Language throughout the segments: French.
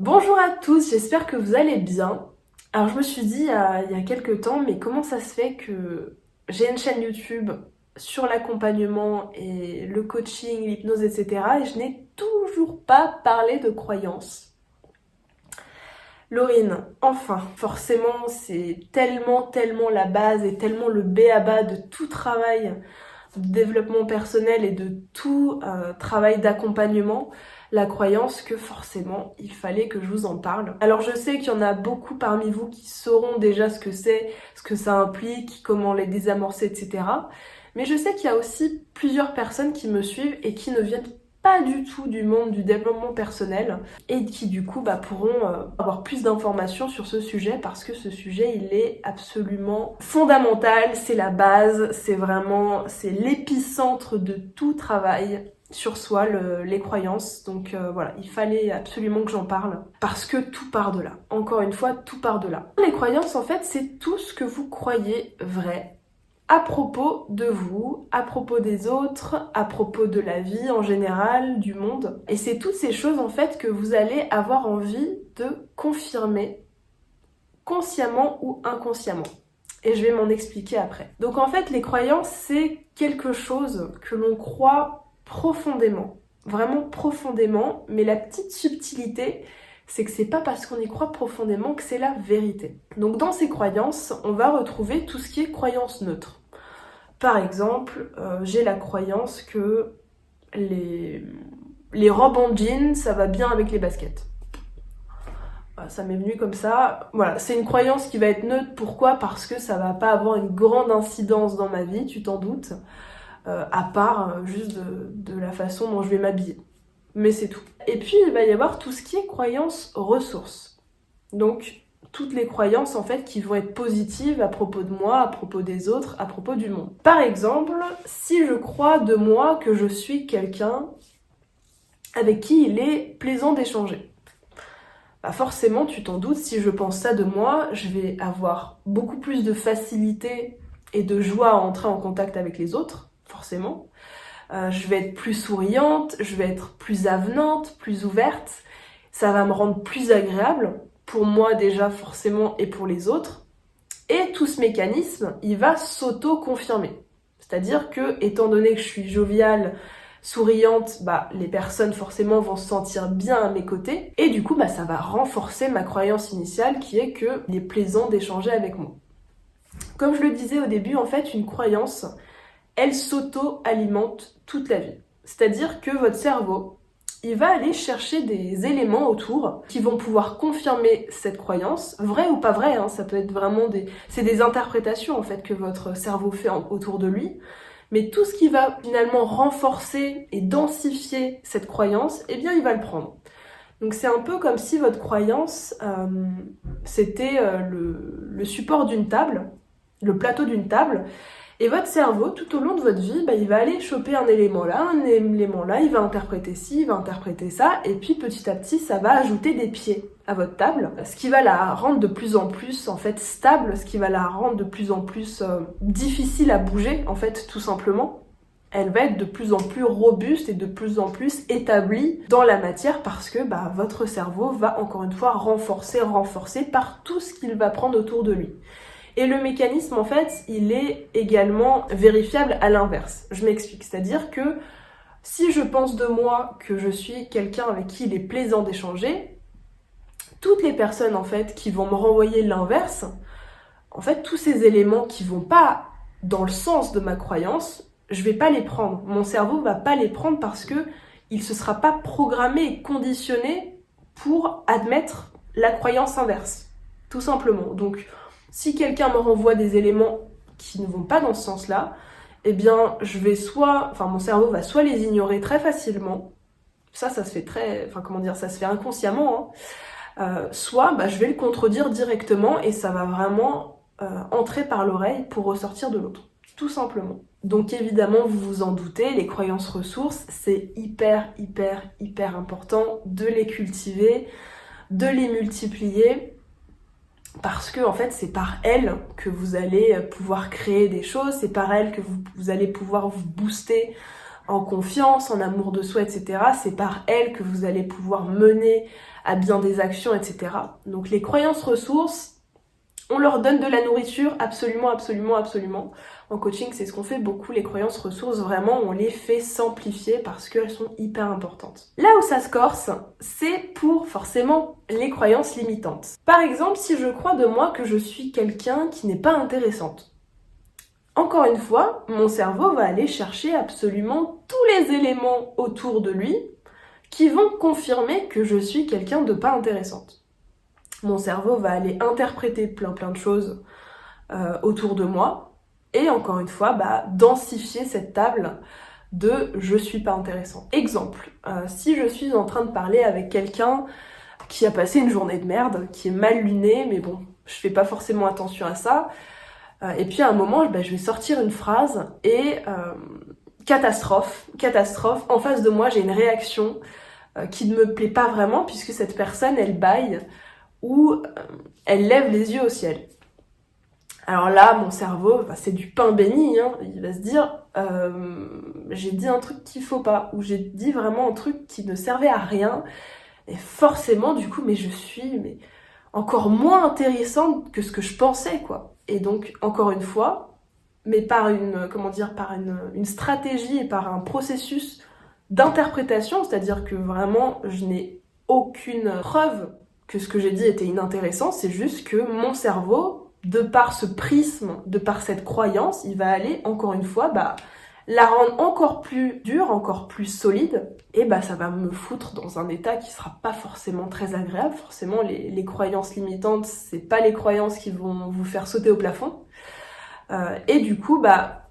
Bonjour à tous, j'espère que vous allez bien. Alors je me suis dit il y a quelques temps, mais comment ça se fait que j'ai une chaîne YouTube sur l'accompagnement et le coaching, l'hypnose, etc. et je n'ai toujours pas parlé de croyances. Laurine, enfin, forcément c'est tellement la base et tellement le b.a.-ba de tout travail de développement personnel et de tout travail d'accompagnement, la croyance que forcément il fallait que je vous en parle. Alors je sais qu'il y en a beaucoup parmi vous qui sauront déjà ce que c'est, ce que ça implique, comment les désamorcer, etc. Mais je sais qu'il y a aussi plusieurs personnes qui me suivent et qui ne viennent pas du tout du monde du développement personnel et qui du coup pourront avoir plus d'informations sur ce sujet parce que ce sujet il est absolument fondamental, c'est la base, c'est l'épicentre de tout travail sur soi, les croyances. Donc voilà, il fallait absolument que j'en parle parce que tout part de là. Encore une fois, tout part de là. Les croyances en fait c'est tout ce que vous croyez vrai à propos de vous, à propos des autres, à propos de la vie en général, du monde. Et c'est toutes ces choses en fait que vous allez avoir envie de confirmer consciemment ou inconsciemment. Et je vais m'en expliquer après. Donc en fait, les croyances, c'est quelque chose que l'on croit profondément. Vraiment profondément, mais la petite subtilité, c'est que c'est pas parce qu'on y croit profondément que c'est la vérité. Donc dans ces croyances, on va retrouver tout ce qui est croyance neutre. Par exemple, j'ai la croyance que les robes en jean, ça va bien avec les baskets. Voilà, ça m'est venu comme ça. Voilà, c'est une croyance qui va être neutre. Pourquoi ? Parce que ça va pas avoir une grande incidence dans ma vie, tu t'en doutes, à part juste de la façon dont je vais m'habiller. Mais c'est tout. Et puis, il va y avoir tout ce qui est croyance ressources. Donc, toutes les croyances en fait qui vont être positives à propos de moi, à propos des autres, à propos du monde. Par exemple, si je crois de moi que je suis quelqu'un avec qui il est plaisant d'échanger, forcément, tu t'en doutes, si je pense ça de moi, je vais avoir beaucoup plus de facilité et de joie à entrer en contact avec les autres, forcément. Je vais être plus souriante, je vais être plus avenante, plus ouverte. Ça va me rendre plus agréable, pour moi déjà forcément et pour les autres. Et tout ce mécanisme, il va s'auto-confirmer. C'est-à-dire que, étant donné que je suis joviale, souriante, les personnes forcément vont se sentir bien à mes côtés. Et du coup, ça va renforcer ma croyance initiale qui est qu'il est plaisant d'échanger avec moi. Comme je le disais au début, en fait, une croyance, elle s'auto-alimente toute la vie. C'est-à-dire que votre cerveau, il va aller chercher des éléments autour qui vont pouvoir confirmer cette croyance, vrai ou pas vrai, ça peut être vraiment c'est des interprétations en fait que votre cerveau fait autour de lui, mais tout ce qui va finalement renforcer et densifier cette croyance, eh bien il va le prendre. Donc c'est un peu comme si votre croyance, c'était le support d'une table, le plateau d'une table, et votre cerveau, tout au long de votre vie, il va aller choper un élément là, il va interpréter ci, il va interpréter ça, et puis petit à petit, ça va ajouter des pieds à votre table, ce qui va la rendre de plus en plus en fait stable, ce qui va la rendre de plus en plus difficile à bouger, en fait, tout simplement. Elle va être de plus en plus robuste et de plus en plus établie dans la matière parce que votre cerveau va encore une fois renforcer par tout ce qu'il va prendre autour de lui. Et le mécanisme, en fait, il est également vérifiable à l'inverse. Je m'explique, c'est-à-dire que si je pense de moi que je suis quelqu'un avec qui il est plaisant d'échanger, toutes les personnes, en fait, qui vont me renvoyer l'inverse, en fait, tous ces éléments qui vont pas dans le sens de ma croyance, je vais pas les prendre. Mon cerveau va pas les prendre parce que il se sera pas programmé et conditionné pour admettre la croyance inverse. Tout simplement. Donc, si quelqu'un me renvoie des éléments qui ne vont pas dans ce sens-là, eh bien, mon cerveau va soit les ignorer très facilement, ça se fait ça se fait inconsciemment, soit je vais le contredire directement et ça va vraiment entrer par l'oreille pour ressortir de l'autre, tout simplement. Donc évidemment, vous vous en doutez, les croyances ressources, c'est hyper important de les cultiver, de les multiplier, parce que en fait c'est par elles que vous allez pouvoir créer des choses, c'est par elles que vous allez pouvoir vous booster en confiance, en amour de soi, etc. C'est par elles que vous allez pouvoir mener à bien des actions, etc. Donc les croyances ressources, on leur donne de la nourriture, absolument, absolument, absolument. En coaching, c'est ce qu'on fait beaucoup, les croyances ressources, vraiment, on les fait s'amplifier parce qu'elles sont hyper importantes. Là où ça se corse, c'est pour forcément les croyances limitantes. Par exemple, si je crois de moi que je suis quelqu'un qui n'est pas intéressante. Encore une fois, mon cerveau va aller chercher absolument tous les éléments autour de lui qui vont confirmer que je suis quelqu'un de pas intéressante. Mon cerveau va aller interpréter plein de choses autour de moi et encore une fois densifier cette table de je suis pas intéressant. Exemple, si je suis en train de parler avec quelqu'un qui a passé une journée de merde, qui est mal luné, mais bon, je fais pas forcément attention à ça, et puis à un moment je vais sortir une phrase et catastrophe, en face de moi j'ai une réaction qui ne me plaît pas vraiment puisque cette personne elle bâille ou elle lève les yeux au ciel. Alors là, mon cerveau, c'est du pain béni, hein. Il va se dire j'ai dit un truc qu'il faut pas, ou j'ai dit vraiment un truc qui ne servait à rien, et forcément, du coup, mais je suis encore moins intéressante que ce que je pensais, quoi. Et donc, encore une fois, mais par une stratégie et par un processus d'interprétation, c'est-à-dire que vraiment, je n'ai aucune preuve que ce que j'ai dit était inintéressant, c'est juste que mon cerveau, de par ce prisme, de par cette croyance, il va aller, encore une fois, la rendre encore plus dure, encore plus solide, et ça va me foutre dans un état qui sera pas forcément très agréable. Forcément, les croyances limitantes, c'est pas les croyances qui vont vous faire sauter au plafond. Et du coup,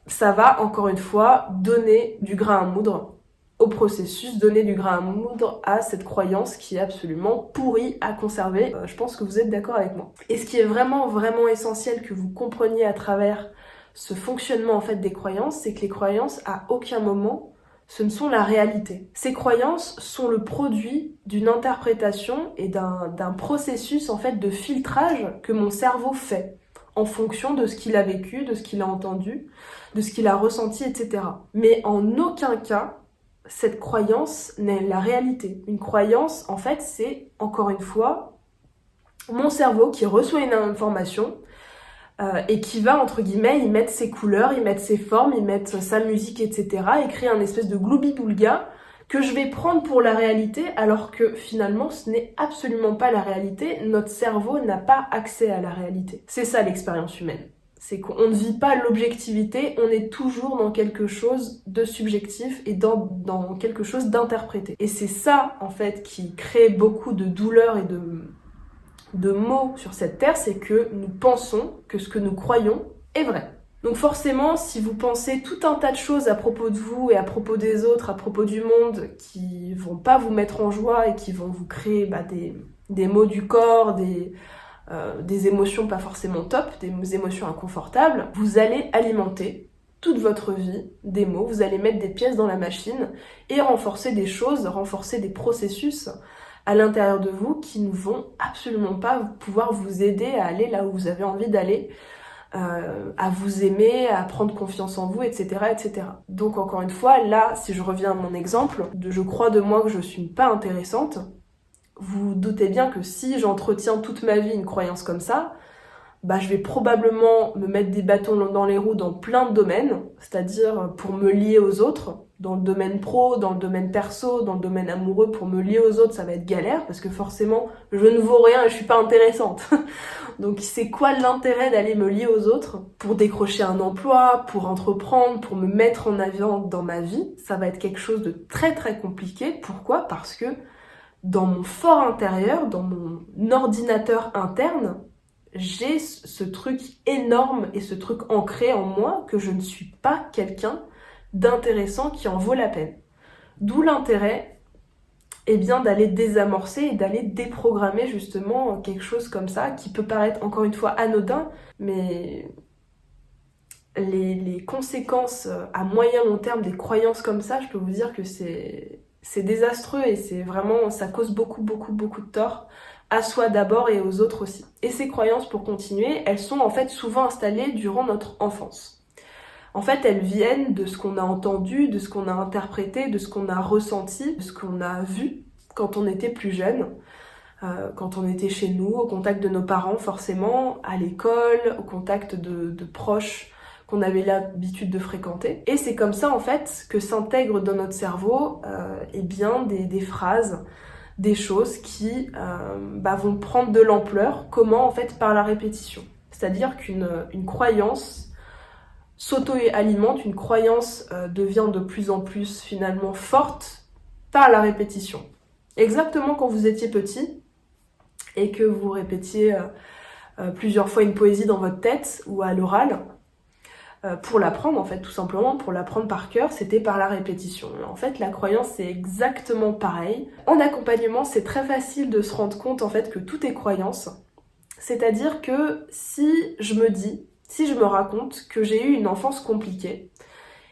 ça va, encore une fois, donner du grain à moudre au processus, donner du grain à moudre à cette croyance qui est absolument pourrie à conserver. Je pense que vous êtes d'accord avec moi. Et ce qui est vraiment, vraiment essentiel que vous compreniez à travers ce fonctionnement en fait des croyances, c'est que les croyances, à aucun moment, ce ne sont la réalité. Ces croyances sont le produit d'une interprétation et d'un processus en fait de filtrage que mon cerveau fait en fonction de ce qu'il a vécu, de ce qu'il a entendu, de ce qu'il a ressenti, etc. Mais en aucun cas, cette croyance n'est la réalité. Une croyance, en fait, c'est, encore une fois, mon cerveau qui reçoit une information et qui va, entre guillemets, y mettre ses couleurs, y mettre ses formes, y mettre sa musique, etc. et créer un espèce de gloubi-boulga que je vais prendre pour la réalité, alors que finalement, ce n'est absolument pas la réalité. Notre cerveau n'a pas accès à la réalité. C'est ça l'expérience humaine. C'est qu'on ne vit pas l'objectivité, on est toujours dans quelque chose de subjectif et dans quelque chose d'interprété. Et c'est ça, en fait, qui crée beaucoup de douleur et de maux sur cette terre, c'est que nous pensons que ce que nous croyons est vrai. Donc forcément, si vous pensez tout un tas de choses à propos de vous et à propos des autres, à propos du monde, qui vont pas vous mettre en joie et qui vont vous créer des maux du corps, des émotions pas forcément top, des émotions inconfortables, vous allez alimenter toute votre vie des mots, vous allez mettre des pièces dans la machine et renforcer des choses, renforcer des processus à l'intérieur de vous qui ne vont absolument pas pouvoir vous aider à aller là où vous avez envie d'aller, à vous aimer, à prendre confiance en vous, etc., etc. Donc encore une fois, là, si je reviens à mon exemple, je crois de moi que je suis pas intéressante, vous doutez bien que si j'entretiens toute ma vie une croyance comme ça, je vais probablement me mettre des bâtons dans les roues dans plein de domaines, c'est-à-dire pour me lier aux autres, dans le domaine pro, dans le domaine perso, dans le domaine amoureux, pour me lier aux autres, ça va être galère, parce que forcément, je ne vaux rien et je suis pas intéressante. Donc c'est quoi l'intérêt d'aller me lier aux autres pour décrocher un emploi, pour entreprendre, pour me mettre en avant dans ma vie? Ça va être quelque chose de très très compliqué. Pourquoi? Parce que dans mon fort intérieur, dans mon ordinateur interne, j'ai ce truc énorme et ce truc ancré en moi que je ne suis pas quelqu'un d'intéressant qui en vaut la peine. D'où l'intérêt d'aller désamorcer et d'aller déprogrammer justement quelque chose comme ça qui peut paraître encore une fois anodin, mais les conséquences à moyen long terme des croyances comme ça, je peux vous dire que c'est désastreux et c'est vraiment, ça cause beaucoup de tort à soi d'abord et aux autres aussi. Et ces croyances, pour continuer, elles sont en fait souvent installées durant notre enfance. En fait, elles viennent de ce qu'on a entendu, de ce qu'on a interprété, de ce qu'on a ressenti, de ce qu'on a vu quand on était plus jeune, quand on était chez nous, au contact de nos parents forcément, à l'école, au contact de proches qu'on avait l'habitude de fréquenter. Et c'est comme ça en fait que s'intègrent dans notre cerveau des phrases, des choses qui vont prendre de l'ampleur. Comment? En fait, par la répétition. C'est-à-dire qu'une croyance s'auto-alimente, une croyance devient de plus en plus finalement forte par la répétition. Exactement quand vous étiez petit et que vous répétiez plusieurs fois une poésie dans votre tête ou à l'oral, pour l'apprendre en fait, tout simplement, pour l'apprendre par cœur, c'était par la répétition. En fait, la croyance, c'est exactement pareil. En accompagnement, c'est très facile de se rendre compte en fait que tout est croyance. C'est-à-dire que si je me raconte que j'ai eu une enfance compliquée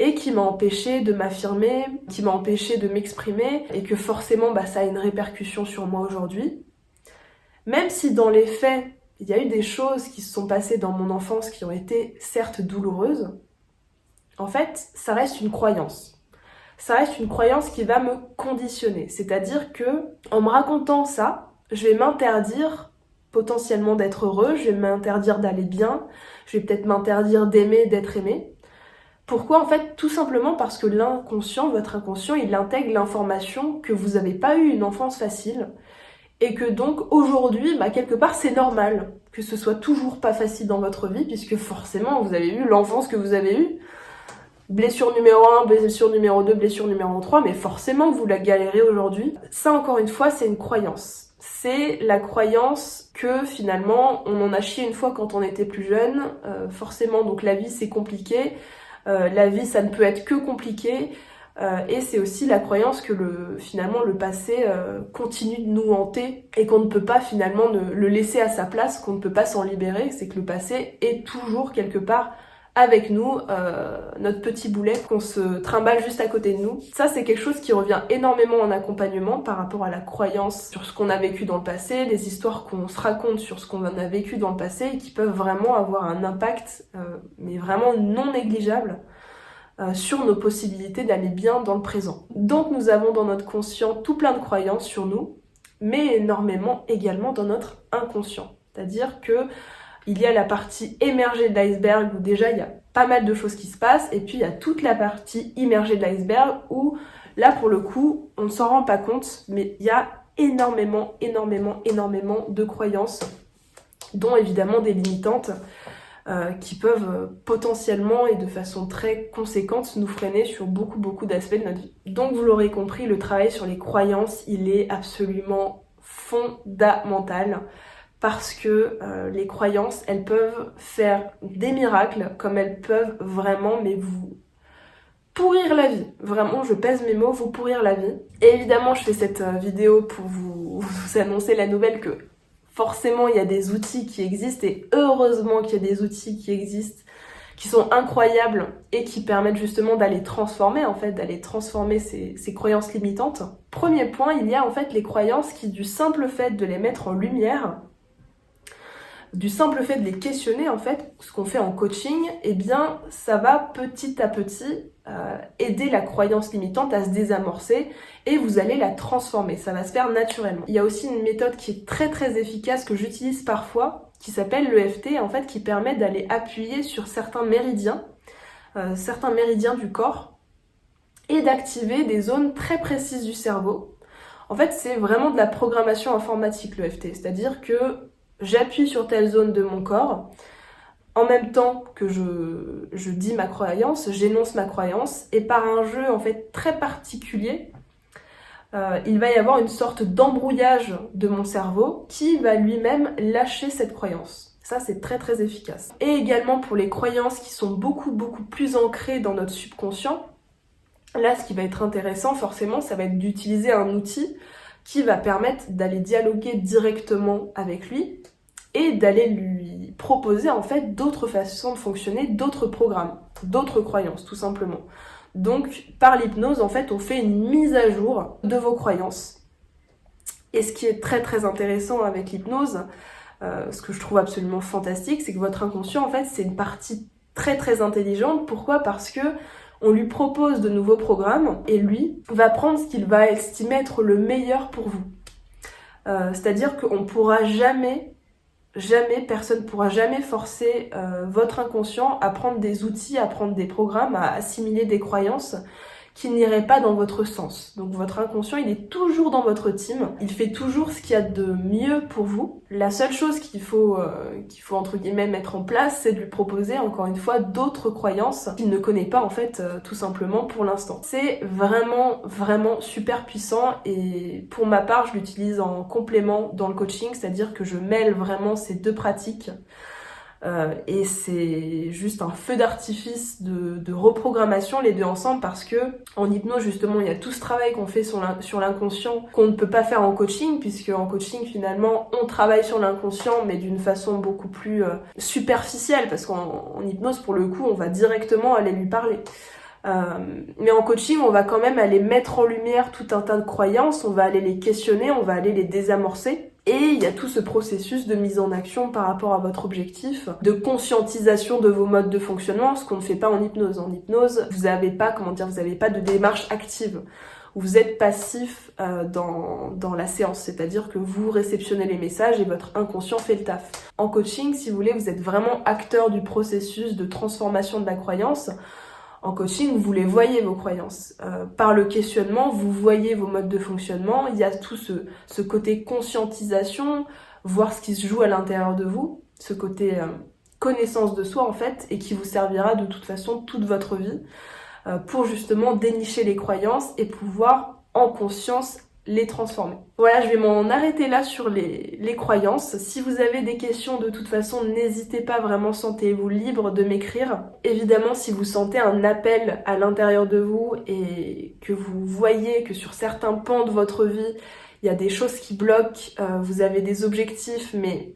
et qui m'a empêché de m'affirmer, qui m'a empêché de m'exprimer et que forcément ça a une répercussion sur moi aujourd'hui, même si dans les faits, il y a eu des choses qui se sont passées dans mon enfance qui ont été certes douloureuses, en fait, ça reste une croyance. Ça reste une croyance qui va me conditionner. C'est-à-dire que, en me racontant ça, je vais m'interdire potentiellement d'être heureux, je vais m'interdire d'aller bien, je vais peut-être m'interdire d'aimer, d'être aimé. Pourquoi? En fait, tout simplement parce que l'inconscient, votre inconscient, il intègre l'information que vous n'avez pas eu une enfance facile, et que donc aujourd'hui, quelque part, c'est normal que ce soit toujours pas facile dans votre vie, puisque forcément, vous avez eu l'enfance que vous avez eue. Blessure numéro 1, blessure numéro 2, blessure numéro 3, mais forcément, vous la galérez aujourd'hui. Ça, encore une fois, c'est une croyance. C'est la croyance que finalement, on en a chié une fois quand on était plus jeune. Forcément, donc la vie, c'est compliqué. La vie, ça ne peut être que compliqué. Et c'est aussi la croyance que finalement le passé continue de nous hanter et qu'on ne peut pas finalement le laisser à sa place, qu'on ne peut pas s'en libérer. C'est que le passé est toujours quelque part avec nous, notre petit boulet qu'on se trimballe juste à côté de nous. Ça, c'est quelque chose qui revient énormément en accompagnement par rapport à la croyance sur ce qu'on a vécu dans le passé, les histoires qu'on se raconte sur ce qu'on a vécu dans le passé et qui peuvent vraiment avoir un impact, mais vraiment non négligeable, sur nos possibilités d'aller bien dans le présent. Donc nous avons dans notre conscient tout plein de croyances sur nous, mais énormément également dans notre inconscient. C'est-à-dire que il y a la partie émergée de l'iceberg où déjà il y a pas mal de choses qui se passent, et puis il y a toute la partie immergée de l'iceberg où là pour le coup on ne s'en rend pas compte, mais il y a énormément de croyances, dont évidemment des limitantes, qui peuvent potentiellement et de façon très conséquente nous freiner sur beaucoup d'aspects de notre vie. Donc vous l'aurez compris, le travail sur les croyances, il est absolument fondamental parce que les croyances, elles peuvent faire des miracles comme elles peuvent vraiment vous pourrir la vie. Vraiment, je pèse mes mots, vous pourrir la vie. Et évidemment, je fais cette vidéo pour vous annoncer la nouvelle que forcément, il y a des outils qui existent, et heureusement qu'il y a des outils qui existent, qui sont incroyables et qui permettent justement d'aller transformer ces croyances limitantes. Premier point, il y a en fait les croyances qui, du simple fait de les mettre en lumière, du simple fait de les questionner, en fait, ce qu'on fait en coaching, ça va petit à petit aider la croyance limitante à se désamorcer et vous allez la transformer. Ça va se faire naturellement. Il y a aussi une méthode qui est très efficace que j'utilise parfois, qui s'appelle l'EFT, en fait, qui permet d'aller appuyer sur certains méridiens du corps et d'activer des zones très précises du cerveau. En fait, c'est vraiment de la programmation informatique, l'EFT, c'est-à-dire que j'appuie sur telle zone de mon corps, en même temps que je dis ma croyance, j'énonce ma croyance, et par un jeu en fait très particulier, il va y avoir une sorte d'embrouillage de mon cerveau qui va lui-même lâcher cette croyance. Ça, c'est très efficace. Et également pour les croyances qui sont beaucoup plus ancrées dans notre subconscient, là, ce qui va être intéressant, forcément, ça va être d'utiliser un outil qui va permettre d'aller dialoguer directement avec lui et d'aller lui proposer en fait d'autres façons de fonctionner, d'autres programmes, d'autres croyances tout simplement. Donc par l'hypnose en fait on fait une mise à jour de vos croyances. Et ce qui est très intéressant avec l'hypnose, ce que je trouve absolument fantastique, c'est que votre inconscient en fait c'est une partie très très intelligente. Pourquoi? Parce que on lui propose de nouveaux programmes et lui va prendre ce qu'il va estimer être le meilleur pour vous. C'est-à-dire qu'on pourra jamais, personne pourra jamais forcer votre inconscient à prendre des outils, à prendre des programmes, à assimiler des croyances qui n'iraient pas dans votre sens. Donc votre inconscient, il est toujours dans votre team, il fait toujours ce qu'il y a de mieux pour vous. La seule chose qu'il faut entre guillemets mettre en place, c'est de lui proposer encore une fois d'autres croyances qu'il ne connaît pas en fait tout simplement pour l'instant. C'est vraiment vraiment super puissant et pour ma part, je l'utilise en complément dans le coaching, c'est-à-dire que je mêle vraiment ces deux pratiques. Et c'est juste un feu d'artifice de reprogrammation les deux ensemble parce que en hypnose justement il y a tout ce travail qu'on fait sur l'inconscient qu'on ne peut pas faire en coaching puisque en coaching finalement on travaille sur l'inconscient mais d'une façon beaucoup plus superficielle parce qu'en hypnose pour le coup on va directement aller lui parler. Mais en coaching, on va quand même aller mettre en lumière tout un tas de croyances, on va aller les questionner, on va aller les désamorcer. Et il y a tout ce processus de mise en action par rapport à votre objectif, de conscientisation de vos modes de fonctionnement, ce qu'on ne fait pas en hypnose. En hypnose, vous n'avez pas de démarche active. Vous êtes passif dans la séance, c'est-à-dire que vous réceptionnez les messages et votre inconscient fait le taf. En coaching, si vous voulez, vous êtes vraiment acteur du processus de transformation de la croyance. En coaching, vous les voyez vos croyances. Par le questionnement, vous voyez vos modes de fonctionnement. Il y a tout ce côté conscientisation, voir ce qui se joue à l'intérieur de vous, ce côté connaissance de soi en fait, et qui vous servira de toute façon toute votre vie pour justement dénicher les croyances et pouvoir en conscience les transformer. Voilà, je vais m'en arrêter là sur les croyances. Si vous avez des questions, de toute façon, n'hésitez pas, vraiment, sentez-vous libre de m'écrire. Évidemment, si vous sentez un appel à l'intérieur de vous et que vous voyez que sur certains pans de votre vie, il y a des choses qui bloquent, vous avez des objectifs, mais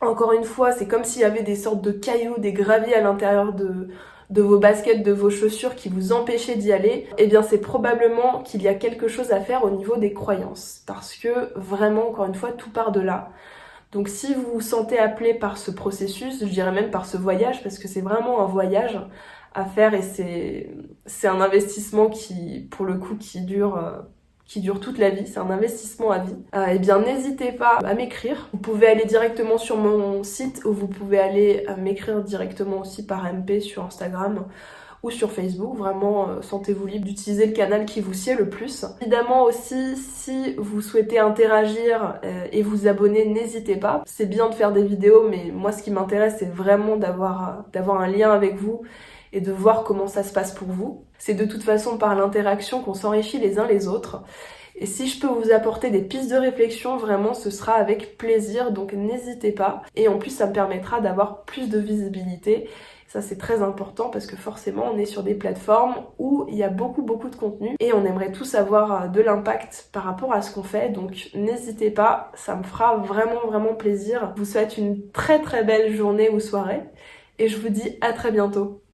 encore une fois, c'est comme s'il y avait des sortes de cailloux, des graviers à l'intérieur de vos baskets, de vos chaussures qui vous empêchaient d'y aller, eh bien c'est probablement qu'il y a quelque chose à faire au niveau des croyances. Parce que vraiment, encore une fois, tout part de là. Donc si vous vous sentez appelé par ce processus, je dirais même par ce voyage, parce que c'est vraiment un voyage à faire et c'est un investissement qui, pour le coup, qui dure toute la vie, c'est un investissement à vie, eh bien n'hésitez pas à m'écrire. Vous pouvez aller directement sur mon site ou vous pouvez aller m'écrire directement aussi par MP sur Instagram ou sur Facebook. Vraiment, sentez-vous libre d'utiliser le canal qui vous sied le plus. Évidemment aussi, si vous souhaitez interagir et vous abonner, n'hésitez pas. C'est bien de faire des vidéos, mais moi ce qui m'intéresse, c'est vraiment d'avoir un lien avec vous et de voir comment ça se passe pour vous. C'est de toute façon par l'interaction qu'on s'enrichit les uns les autres. Et si je peux vous apporter des pistes de réflexion, vraiment ce sera avec plaisir, donc n'hésitez pas. Et en plus ça me permettra d'avoir plus de visibilité. Ça c'est très important parce que forcément on est sur des plateformes où il y a beaucoup de contenu et on aimerait tous avoir de l'impact par rapport à ce qu'on fait. Donc n'hésitez pas, ça me fera vraiment plaisir. Je vous souhaite une très belle journée ou soirée et je vous dis à très bientôt.